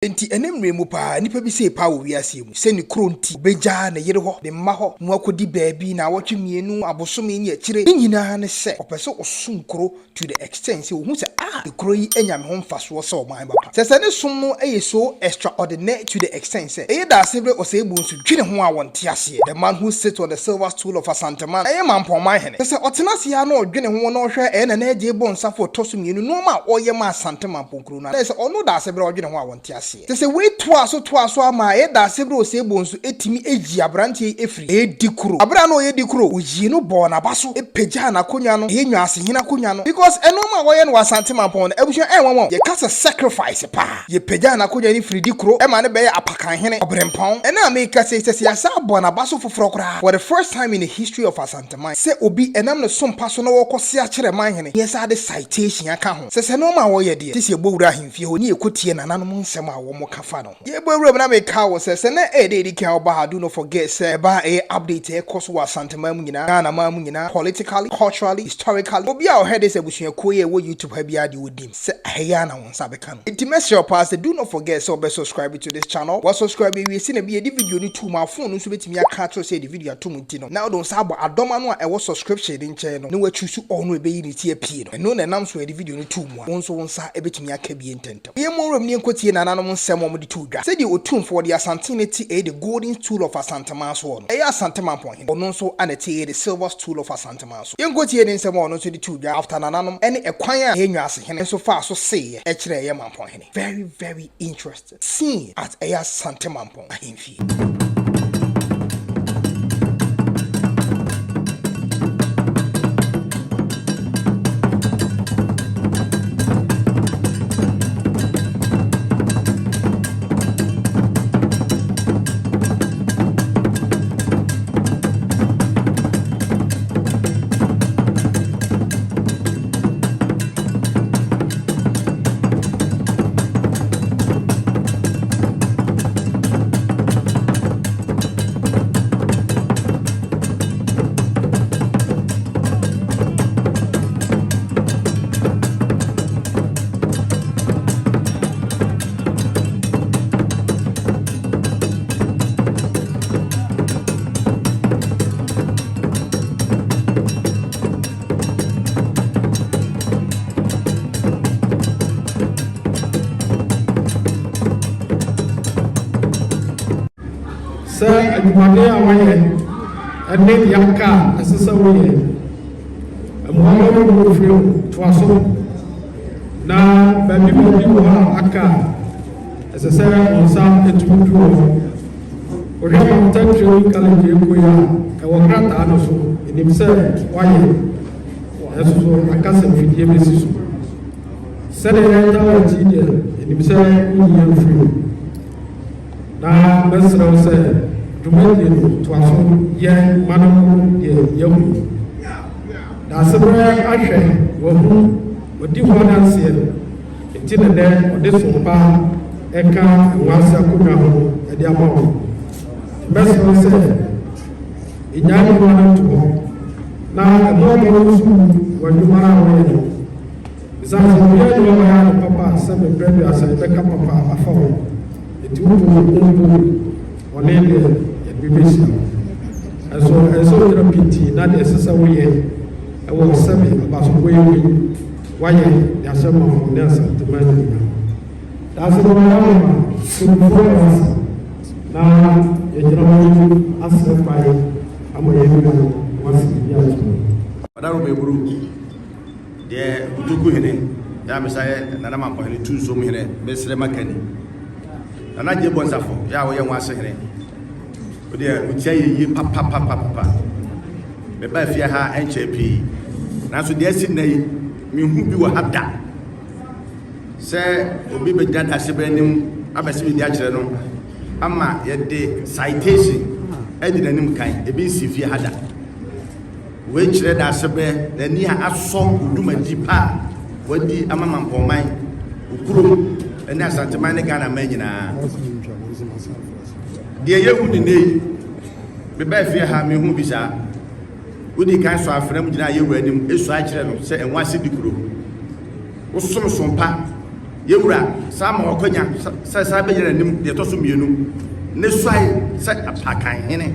Enti enemre mu pa nipa bi se pa wo wiase mu se ni kronti beja na yere ho de mma ho no akodi baabi na awotwe mienu abosome ni akire nyina ne se opese osunkro to the extent se ohun se the kro yi anyame ho mfaso se o man bapa se ne som no so extraordinary to the extent se Daasebre Osei Bonsu II ho a wonte ase the man who sits on the silver stool of Asante man Mampong-Hene se otenase ya na odwene ho na ohwe na eje bonsa for toso mienu no ma oye ma Asante Mampong na se ono Daasebre odwene ho a wonte ase se we twaso ama Daasebre Osei Bonsu etimi eji abrante efri dikuro abra no ye dikuro oyi no bo na baso epeja na konwa no Nwaasehene konwa no because enoma wo ye no Asante Mampong ebuhwe enwon ye kasa sacrifice pa ye peja na konwa ni fri dikuro e ma ne be apakanhene obrempon ena me kasa se yasa bo na baso foforo kra for the first time in the history of Asante man se obi enam ne sompa so no wo kwose a kire man hene yes ade citation aka ho se no ma wo ye de ti se bowura ahemfie ho ni ekotie nananom nsem a wo mo kafa no ye bowura na me ka wo se na dey kan oba ha do no forget se ba update e course wa Asante man mu nyina Ghana man mu nyina politically culturally historically obi a o head is ebusua koye wo YouTube ha bia de wodim se heya na won sabeka no intimate your past do not forget so be subscribe to this channel wa subscribe we see na be the video ni to my phone nso betimi aka to say the video to mu ti no now don sabo adoma no a ewo subscription din che no na wa choose onu e be yi ni tie pie no no na nam so the video ni to mu a won sa e betimi aka bi ententem ye mo rom ni enkotie na nanom nsem mo de to dwa say the Otumfuo the Asante ti the golden stool of Asante man so no Asante Mampong ono nso anete the silver stool of Asante man so enkotie ni nsem ono so de to dwa after na nanom ene ekwan a Nwaasehene so far so say e kire ye Mamponghene very interested see at Asante Mampong ahemfie. Sir, adwumade a wɔyɛ ɛne yaka ɛsesa wɔyɛ ɛmoa no firi to aso na baabi wɔ ha aka ɛsɛ sɛ nsa etumi duro ɔhwɛ Mampong-The Otumfuo ya ɛwɔ krataa no so enim sɛ wɔyɛ ɛso so akasa mfidie besi so sɛdeɛ yɛta wɔ ti deɛ enim sɛ wɔyɛ mfiri na bɛsrɛw sɛ dwumadie no to aso yɛn manom deɛ yɛhu Daasebre ahwɛ wɔhu ɔdi hɔ nanseɛ nti ne dɛ ɔde sompa ɛka Nwaase akonnwa ho ɛde ama hɔ bɛsrɛw sɛ ɛnyaa ne hɔ to hɔ na ɛmɔmɔ no so wɔadwuma a wɔyɛ no ɛsiane sɛ wɔyɛ ne wɔyɛ no papa sɛ mebrɛ bi asɛ bɛka papa afa hɔ eti wo ɔne deɛ yɛbɛbɛsi ɛso ɛyɛ piti na deɛ ɛsesa woyɛ ɛwɔ sɛbe abasopɔ yɛ wi wayɛ de ahyɛ ma ho ne Asante man nyina Daasebre ma sumfo na yɛgyina hɔ asɛ fae ama yɛbi no wasi bi ato adaro beburu deɛ Otumfuo ya mesaye Nana Mampong tu so mu hene mesre makani Nana je bonsafo ya wo ye Nwaasehene o de utia ye papa me ba fie ha enche pi nanso de asi na yi me hu bi wo hada se obi be dada sebenim abese bi di a kire no ama ye de citation edi nanim kan e bi si fie hada we kire Daasebre nani a aso odumadi pa wadi ama Mampong man okurum ene Asante man ne Ghana man nyina de yehu ni nei be ba fie ha me hu bi sa wodi kan so afram gyina yehu anim esu a kire no se Nwaase dikuro wo som pa yewura sama okonya sa be yere nim de to so mienu ne swai sa apakan hene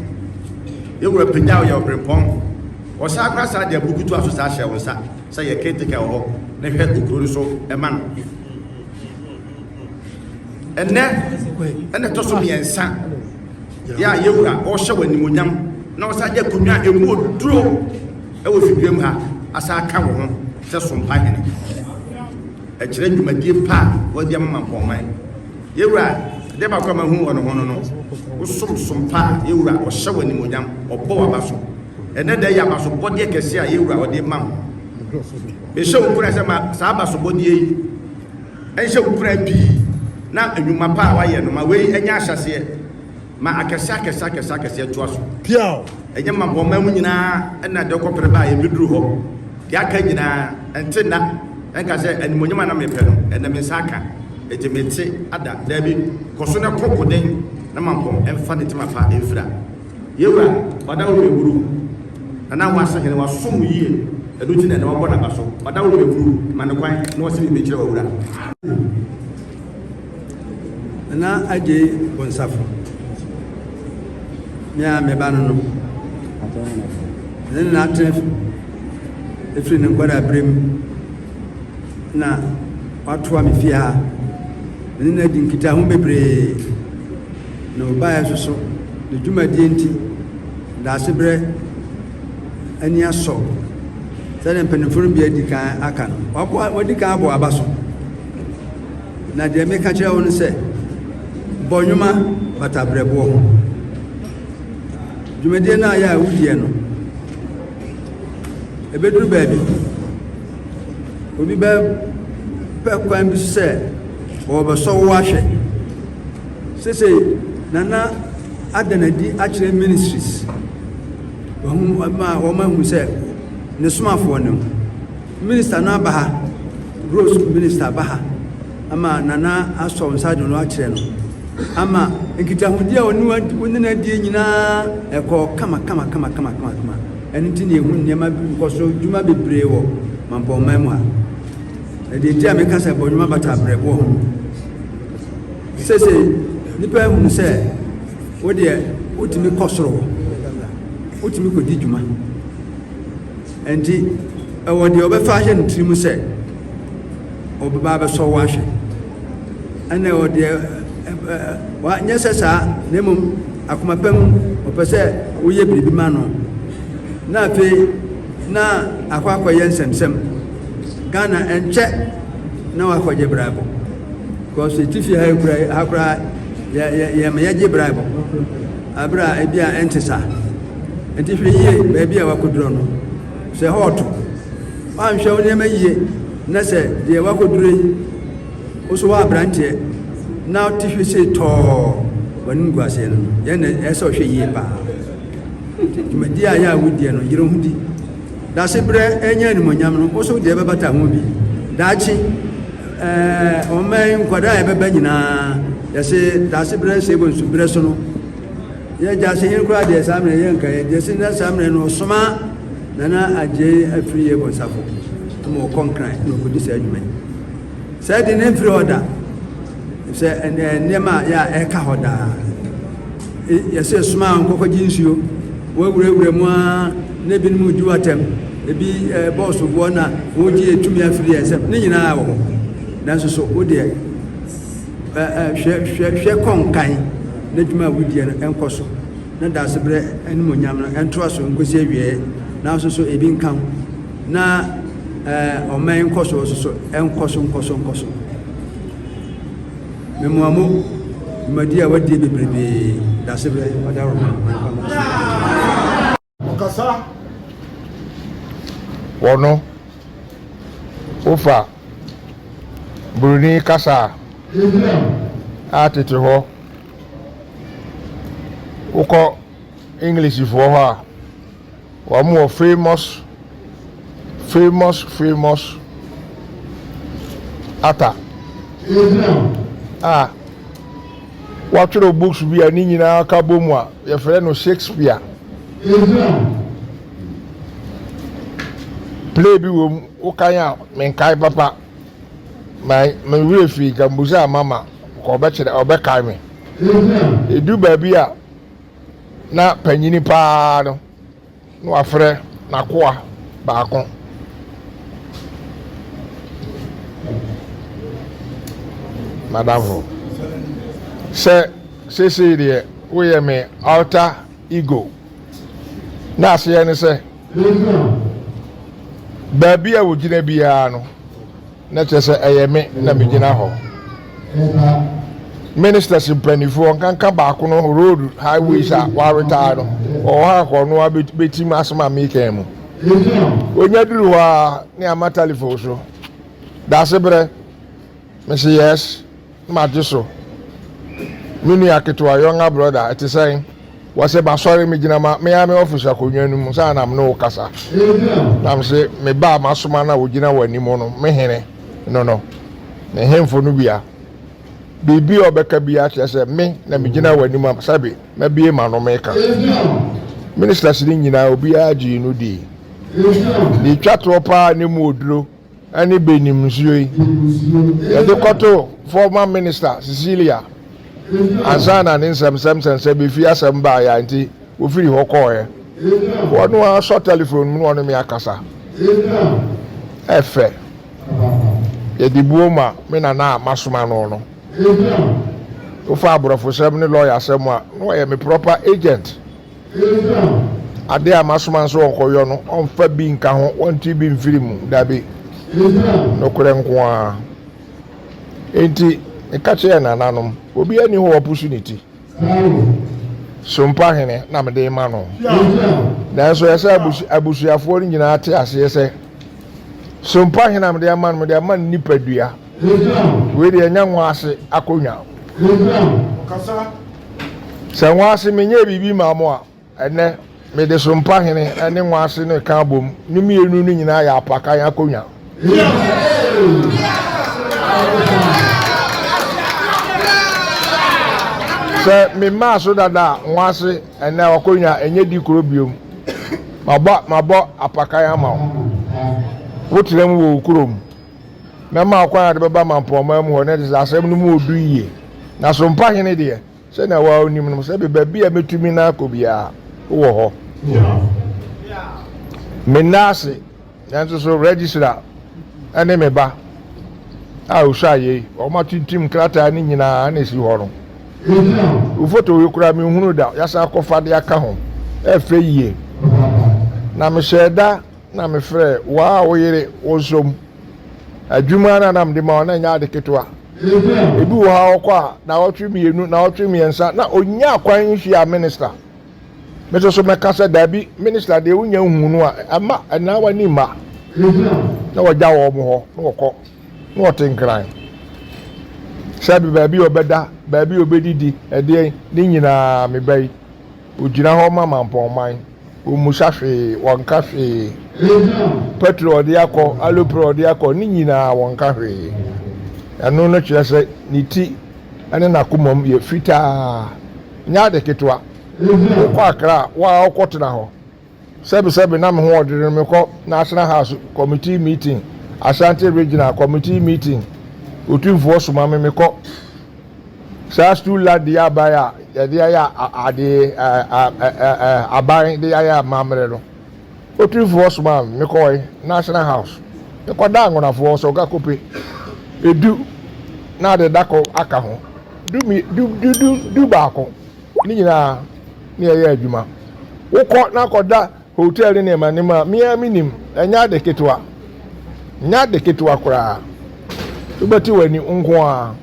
yewura pagyaw ya obrempon o sa akra sa de bukutu aso sa hye wo sa ye keteka ho ne hwe okuro so e man ene to so miensa ya yewura o hye wanimonyam na o sa je konwa emu oduro e wo fidwem ha asa aka wo ho se sompa hene e kire dwumadie pa wodi am Mampong yewura de ba kwa ma hu ono hono no wo sompa yewura o hye wanimonyam obo abaso ene de ya abaso body kese a yewura odi mam be she wo kura se ma sa abaso body yi en she wo kura bi na anwuma pa wa ye no ma we enya ahyase ma akesa to aso piao enye Mampong mu nyina na de kopere ba ye biduru ho ya ka nyina ente na enka se animonyama na mepe no ene me saka etemete ada da bi koso na kokoden na Mampong emfa ne tema pa enfira yewura wada wo beburu na Nwaasehene wa som yie edu ti na wa boda baso wada wo beburu manekwan na wose bi kire wawura na aje bonsafo nya me ba no na tref efri ne kwara brem na watu me fia na di nkita ho bebre no ba ya soso de dwumadie nti Daasebre ani aso sɛ mpanimfo bi adi kan aka no wadi kan abo abaso na de me ka kyerɛ wo no sɛ bɔnwoma batabrɛboɔ ho dwumadie na ya wudie no ebeduru baabi obi ba kwan bi sɛ wɔbɛsɔ wo ahwɛ sese nana adanadi akyerɛ ministries wɔma hu sɛ ne somafoɔ no minister no aba ha Rose minister aba ha ama nana asɔ nsa do no akyerɛ no ama nkitahudi a wɔne na die nyinaa ɛkɔ kama ɛno nti ne ɛhu nneɛma bi kɔ so dwuma bebree wɔ Mampong mu a ɛde nti a meka sɛ bɔdwuma batabrɛboɔ ho sese nipa ehunu sɛ wodeɛ wotumi kɔ soro wotumi kɔdi dwuma enti ɛwɔ deɛ ɔbɛfa ahyɛ ne tirim sɛ ɔbɛba bɛsɔ wo ahwɛ ɛna ɛwɔ deɛ nyɛ sɛ saa na mmom akoma pa mu ɔpɛ sɛ woyɛ biribi ma no na afei na akɔyɛ nsɛmsɛm Ghana ɛnkyɛ na wakɔgye brabo because tifi ha kura yɛgye brabo abra ebi a ɛnte saa nti hwɛ yie baabi a wakɔduro no sɛ hɔɔto wanhwɛ wo nneɛma yie na sɛ deɛ wakɔduro yi wo so wɔ aberanteɛ na wote hwɛ sei tɔɔ w'anim gu aseɛ no yɛn ɛsɛ ɔhwɛ yie paa dwumadie a yɛ a wodie no yere ho di Daasebre ɛnyɛ animonyam no wo so deɛ ɛbɛbata ho bi daakye ɔman nkwadaa a ɛbɛba nyinaa yɛsɛ Daasebre Osei Bonsu II so no yɛgya sɛ yɛn koraa deɛ saa mmerɛ yɛnka yɛgya sɛ na saa mmerɛ no ɔsoma nana agye afiri yɛ bɔnsafo ama ɔkɔ nkran na ɔkɔdi saa adwuma yi saa de ne mfiri hɔ da sɛ nneɛma a yɛ a ɛka hɔ daa yɛsɛ soma a nkɔkɔgye nsuo wɔawurawura mu a na ebinom di watam ebi bɔɔso boɔ na wɔgye etumi afiri yɛn nsam ne nyinaa wɔ hɔ nanso so wo deɛ hwɛ kɔnkan na dwuma a wodie no ɛnkɔ so na Daasebre animonyam no ɛntoa so nkosi awie nanso so ebi nka ho na ɔman nkɔ so so ɛnkɔ so memoamo dwumadi a wadie bebrebee Daasebre ɔda kasa wono ofa Bruni kasa a tete hɔ wokɔ English foɔ hɔ a wɔn wɔ famous ata a wɔatwerɛ books bi a ne nyinaa ka bɔ mu a yɛfrɛ no Shakespeare play bi wɔ mu wokan a menkae papa my wura fi gambuza mama ko obɛkae me edu baabi a na panyini paa no na wafrɛ na koa baako madam sɛ sese deɛ woyɛ me alter ego na aseɛ ne sɛ baabi a wogyina biara no na kyerɛ sɛ ɛyɛ me na megyina hɔ ministers mpanimfoɔ nkanka baako no road highways a waretire no ɔwɔ ha kɔ no abɛtim asɛm a mekan mu onya duru hɔ a ne ama telephone so Daasebre mese yes na magye so me nua ketewa younger brother ɛte sɛn wɔsɛ basɔre megyina ma me office akonnwa no mu saa na me no kasa na me se me ba masoma na wogyina w'anim no me hene no ne hemfo no bia bibi obeka bia kyerɛ sɛ me na megyina w'anim am sabe mabie ma no meka ministers ni nyina obi agye no di ni twato pa ne mu oduro ani benim nsuo yi yɛde kɔto former minister Cecilia Asante ne nsɛm be fi asɛm ba ya nti ofiri hɔ kɔɛ wɔno a sɔ telephone mu wɔno me akasa ɛfɛ yɛde buoma me na masoma no ofa aborɔfo sɛm ne lawyer sɛm a no yɛ me proper agent ade a masoma nso ɔnkɔyɔ no ɔmfa bi nka ho wɔnti bi mfiri mu dabi no korɛ nko a enti eka kyerɛ nananom obi ani ho opportunity Sompahene na mede ma no nanso yɛsɛ abusuafoɔ no nyinaa te aseɛ sɛ Sompahene na mede ama no mede ama nipadua we de nya Nwaase akonnwa sɛ Nwaase menye bibi ma mo a ɛnɛ mede Sompahene ne Nwaase no ka bom ne mienu no nyinaa yɛ apaka ya akonnwa sɛ me ma so dada Nwaase ene wakonya enye di kuro biom mabɔ apakan ama wo wotirem wo kurom na ma akwan ade beba Mampong mu ho ne de asɛm no mu odu yie na Sompahene de sɛ na wa onim no sɛ be bia metumi na akobia wo hɔ me nase nanso so register ene me ba a ushaye o ma tintim krata ni nyina na esi hɔ no ufoto yekura mi hunu da yasa akɔfa de aka ho efe yie na me sheda na me frɛ wa oyere osom adwuma na nam de ma na nya de ketwa ebi wo ha okɔ a na wotwe mienu na wotwe miensa na onya akwan hwia minister me so meka sɛ dabi minister de wonya hunu a ama na wani ma na wagya wo mo hɔ na wɔkɔ na wɔtenkran sabi baabi obeda baabi obedidi ede ni nyina me bai ogyina hɔ ma Mampong omusa hwe wonka hwe petrol de akɔ alopro de akɔ ni nyina wonka hwe ɛno no kyerɛ sɛ ni ti ane na komom ye fita nya de ketwa ko akra wa ɔkɔtena hɔ sabi na me ho ɔdere me kɔ National House Committee meeting Asante Regional Committee meeting Otumfuo soma me kɔ sa stool la dia baya ya dia ya ade aban dia ya mamre no Otumfuo soma me kɔ National House me kɔ da ngonafo so ga kope edu na de dako aka ho du baako ni nyina ni ya adwuma wokɔ na kɔda hotel ni ma mia minim enya de ketwa nya de ketwa koraa ubati wani nko a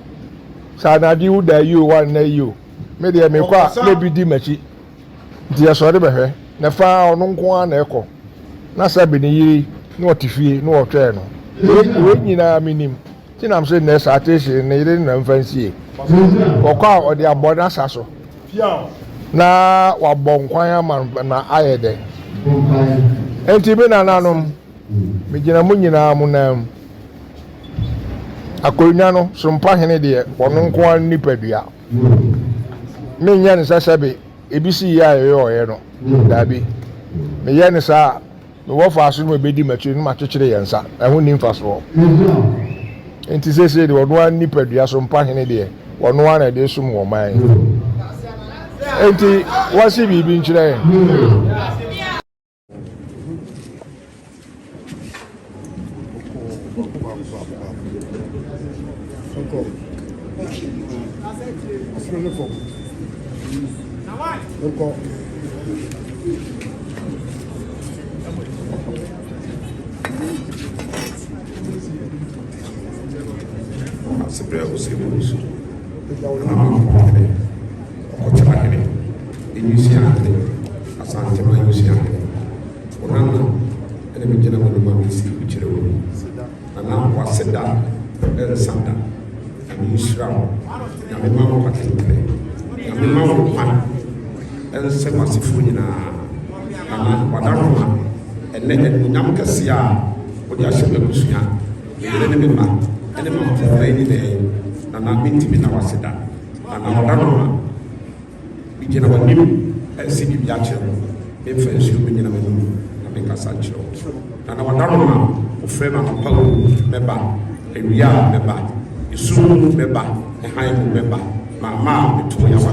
sanadi uda you one na you me de me kwa na bidi machi nti ya sori behwe na fa ono nko a na ekọ na sabi ni yiri na otifie na otwe no we nyina minim ti na mse na satation na yiri na mfansie okọ a ode abona saso na wabọ nkwan ama na ayede enti me na nanom me gina mu nyina mu na akonya no Sompahene de ono nko an nipadua me nya ne sasabe ebisi ya yoye no dabi me ye ne sa me wo fa so no bedi matwe no matwekere yensa ehun ni mfa so Enti say the one nipadua so mpahene de ono ana de sum wo man. Enti wasi bibi nkyerɛ. Daasebre Osei Bonsu II, Mamponghene-The Otumfuo, Asante and the general Mamisi, which are and now was said that Asante, and Israel, and the Mamma and the Mamma, and Sam Masifuna, and Wadaroma, and then Namkasia, or the Ashabusia, the enemy. And the Mampong-The and I mean to be Nwaasehene and our we can have a new city Yacho, if you begin a make a Sancho. And our Dharma of Frame and Power member, a real member, a soon member, a high member, my mom, the 2 years.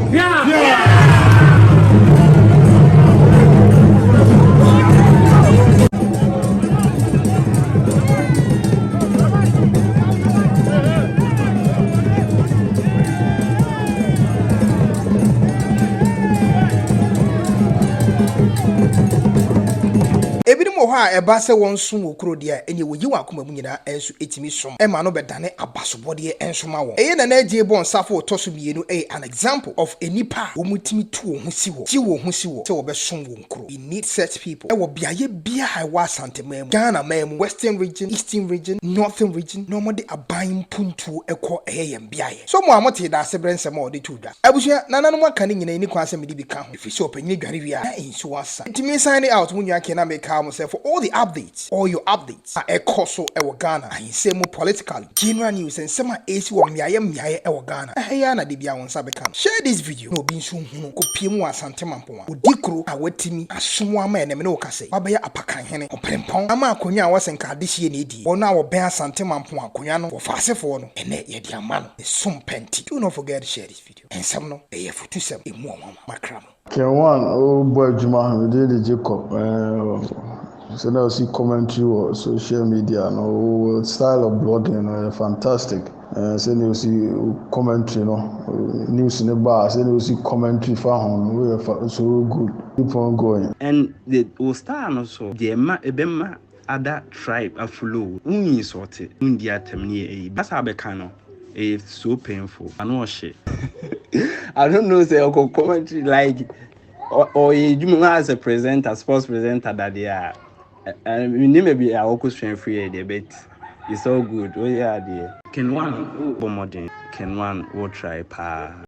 Ebinim ho a eba se won sum okro de ene woyi wa akoma mu nyina enso etimi som e ma no bedane abasobode ensoma won eye na na agye bon safo toso mienu an example of enipa wo mutimi tu wo ho si wo ji wo ho si wo se wo be som wo nkro. You need such people e wo biaye bia ha wa Asante mem Ghana mem Western region, Eastern region, Northern region no mo de aban puntu ekọ eyem biaye so mo amote Daasebre nsem o de tuda abusua nananom aka ne nyina ni kwa asem de bi ka ho efi so opanyi dware wi a enso asa ntimi sign out mu nwa ke na make for all the updates, all your updates are so ewo Ghana and say more politically general news and some AC wa miaye ewo Ghana eya na de bia won sabe kan share this video no bi nso hunu ko pie mu Asante Mampong odikro a watimi asomo ama ene me no kase wabaya apakanhene oprempon ama akonya a wasenka adehie na edi ono a wo ben Asante Mampong akonya no wo faasefo no ene ye de ama no esum penti. Do not forget to share this video and some no eye futusem emu mama makram K1ng oh boy Juma we did the Jacob so now see commentary or social media no style of blogging fantastic so you see commentary no news in the bar so you see commentary for we so good keep on going and the star also the ebema other tribe aflow unyi sorted India temni that's how becano it's so painful I know shit I don't know say commentary like or you as a presenter sports presenter that they are and maybe I will question free there but it's all good oh yeah dear K1ng K1ng will try pa